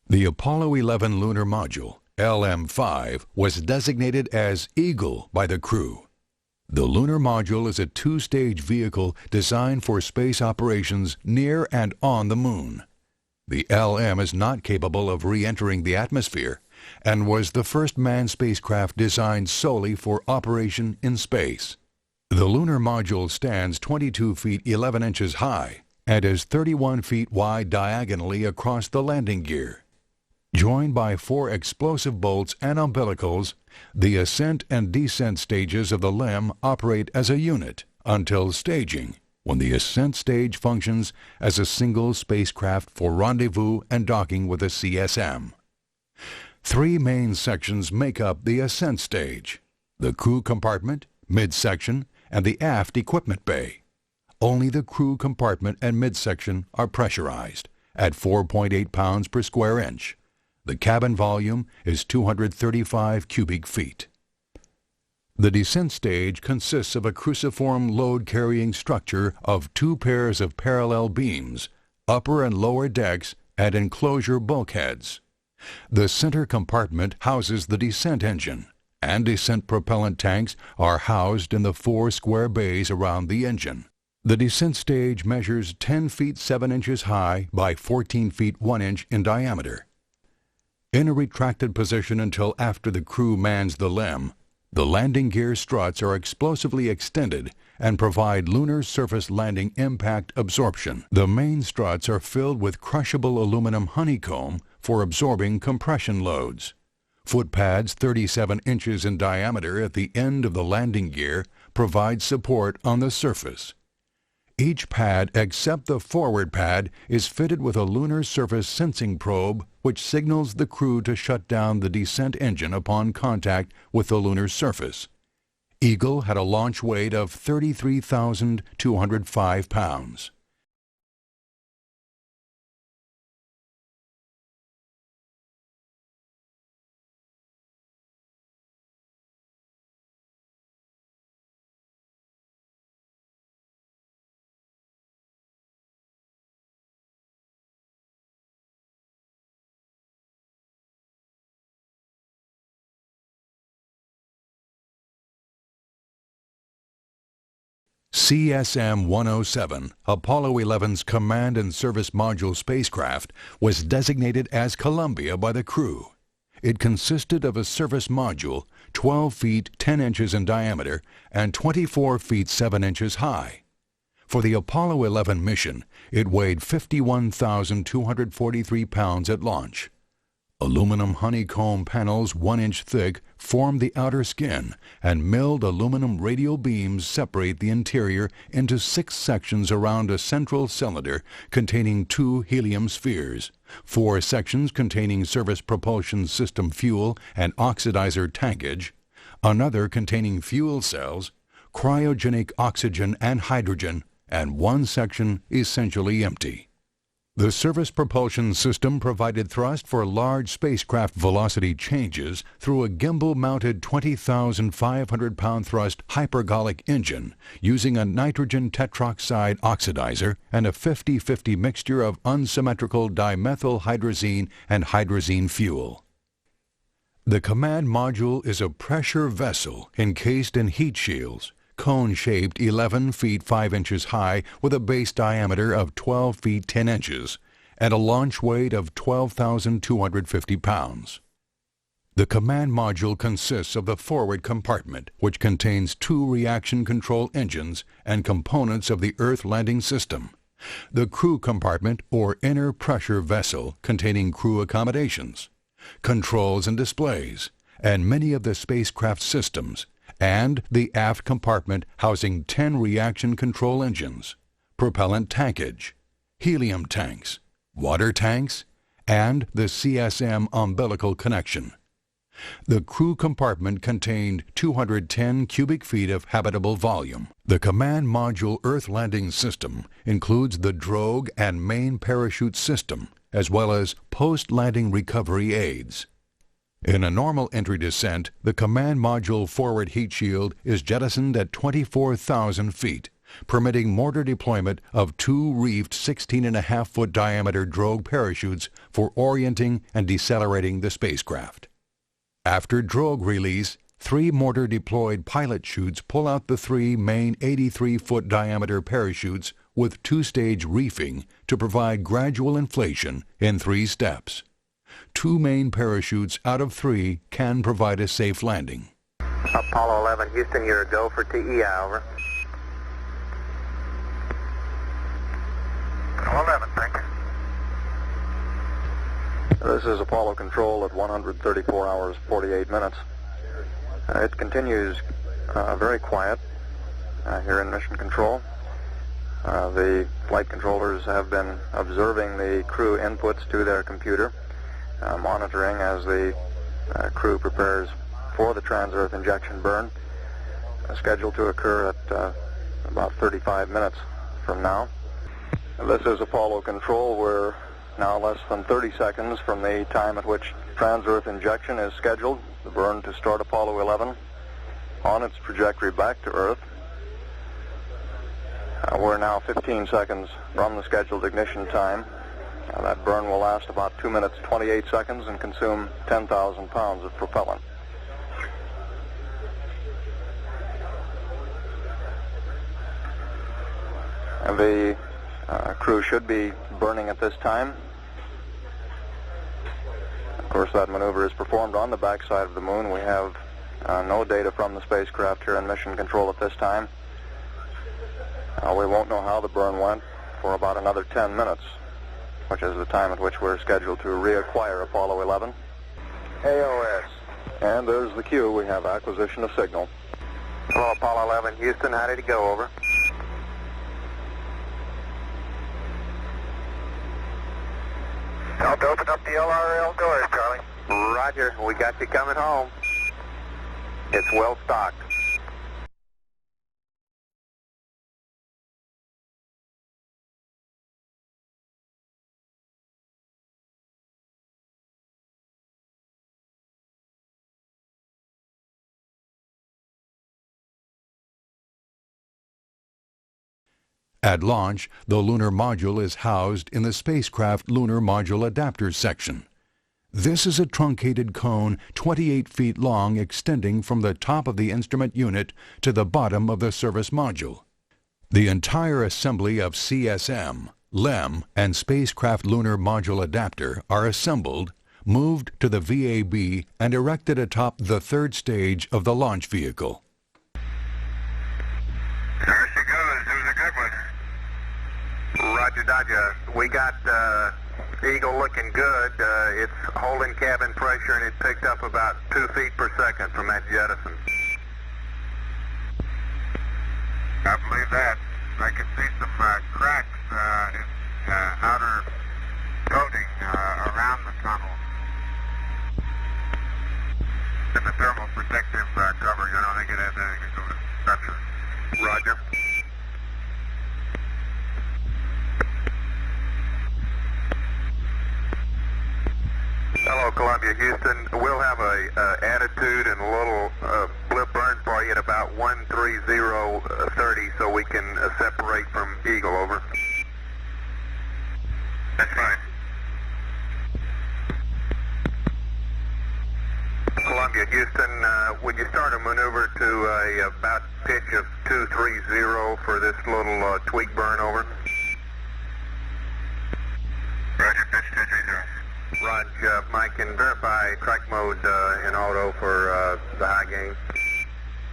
The Apollo 11 lunar module, LM-5, was designated as Eagle by the crew. The lunar module is a two-stage vehicle designed for space operations near and on the Moon. The LM is not capable of re-entering the atmosphere and was the first manned spacecraft designed solely for operation in space. The lunar module stands 22 feet 11 inches high and is 31 feet wide diagonally across the landing gear. Joined by 4 explosive bolts and umbilicals, the ascent and descent stages of the LEM operate as a unit until staging, when the ascent stage functions as a single spacecraft for rendezvous and docking with the CSM. 3 main sections make up the ascent stage: the crew compartment, midsection, and the aft equipment bay. Only the crew compartment and midsection are pressurized at 4.8 pounds per square inch. The cabin volume is 235 cubic feet. The descent stage consists of a cruciform load-carrying structure of 2 pairs of parallel beams, upper and lower decks, and enclosure bulkheads. The center compartment houses the descent engine, and descent propellant tanks are housed in the 4 square bays around the engine. The descent stage measures 10 feet 7 inches high by 14 feet 1 inch in diameter. In a retracted position until after the crew mans the LEM, the landing gear struts are explosively extended and provide lunar surface landing impact absorption. The main struts are filled with crushable aluminum honeycomb for absorbing compression loads. Foot pads 37 inches in diameter at the end of the landing gear provide support on the surface. Each pad except the forward pad is fitted with a lunar surface sensing probe which signals the crew to shut down the descent engine upon contact with the lunar surface. Eagle had a launch weight of 33,205 pounds. CSM-107, Apollo 11's Command and Service Module spacecraft, was designated as Columbia by the crew. It consisted of a service module 12 feet 10 inches in diameter and 24 feet 7 inches high. For the Apollo 11 mission, it weighed 51,243 pounds at launch. Aluminum honeycomb panels 1 inch thick form the outer skin, and milled aluminum radial beams separate the interior into 6 sections around a central cylinder containing 2 helium spheres, 4 sections containing service propulsion system fuel and oxidizer tankage, another containing fuel cells, cryogenic oxygen and hydrogen, and 1 section essentially empty. The service propulsion system provided thrust for large spacecraft velocity changes through a gimbal-mounted 20,500-pound thrust hypergolic engine using a nitrogen tetroxide oxidizer and a 50-50 mixture of unsymmetrical dimethylhydrazine and hydrazine fuel. The command module is a pressure vessel encased in heat shields, cone-shaped 11 feet 5 inches high with a base diameter of 12 feet 10 inches and a launch weight of 12,250 pounds. The command module consists of the forward compartment, which contains 2 reaction control engines and components of the Earth landing system, the crew compartment or inner pressure vessel containing crew accommodations, controls and displays, and many of the spacecraft systems, and the aft compartment housing 10 reaction control engines, propellant tankage, helium tanks, water tanks, and the CSM umbilical connection. The crew compartment contained 210 cubic feet of habitable volume. The command module Earth landing system includes the drogue and main parachute system, as well as post-landing recovery aids. In a normal entry descent, the command module forward heat shield is jettisoned at 24,000 feet, permitting mortar deployment of 2 reefed 16.5-foot diameter drogue parachutes for orienting and decelerating the spacecraft. After drogue release, 3 mortar-deployed pilot chutes pull out the 3 main 83-foot diameter parachutes with 2-stage reefing to provide gradual inflation in 3 steps. 2 main parachutes out of 3 can provide a safe landing. Apollo 11, Houston, you're a go for TEI, over. Apollo 11, thank you. This is Apollo Control at 134 hours, 48 minutes. It continues very quiet here in Mission Control. The flight controllers have been observing the crew inputs to their computer, monitoring as the crew prepares for the trans-Earth injection burn, scheduled to occur at about 35 minutes from now. This is Apollo Control. We're now less than 30 seconds from the time at which trans-Earth injection is scheduled, the burn to start Apollo 11 on its trajectory back to Earth. We're now 15 seconds from the scheduled ignition time. That burn will last about 2 minutes 28 seconds and consume 10,000 pounds of propellant. The crew should be burning at this time. Of course, that maneuver is performed on the backside of the moon. We have no data from the spacecraft here in Mission Control at this time. We won't know how the burn went for about another 10 minutes, which is the time at which we're scheduled to reacquire Apollo 11. AOS. And there's the cue. We have acquisition of signal. Hello, Apollo 11, Houston, how did it go, over? Help to open up the LRL doors, Charlie. Roger, we got you coming home. It's well stocked. At launch, the lunar module is housed in the spacecraft Lunar Module Adapters section. This is a truncated cone 28 feet long extending from the top of the instrument unit to the bottom of the service module. The entire assembly of CSM, LEM, and Spacecraft Lunar Module Adapter are assembled, moved to the VAB, and erected atop the 3rd stage of the launch vehicle. There she goes. It was a good one. Roger, Dodger. We got Eagle looking good. It's holding cabin pressure, and it picked up about 2 feet per second from that jettison. I believe that. I can see some cracks in outer coating around the tunnel. In the thermal protective covering, I don't think it has anything to do with structure. Roger. Hello, Columbia, Houston. We'll have a attitude and a little blip burn for you at about 13030, so we can separate from Eagle, over. That's fine. Columbia, Houston, would you start a maneuver to about pitch of 230 for this little tweak burn, over? Roger, pitch 230. Roger, Mike, can verify track mode in auto for the high gain.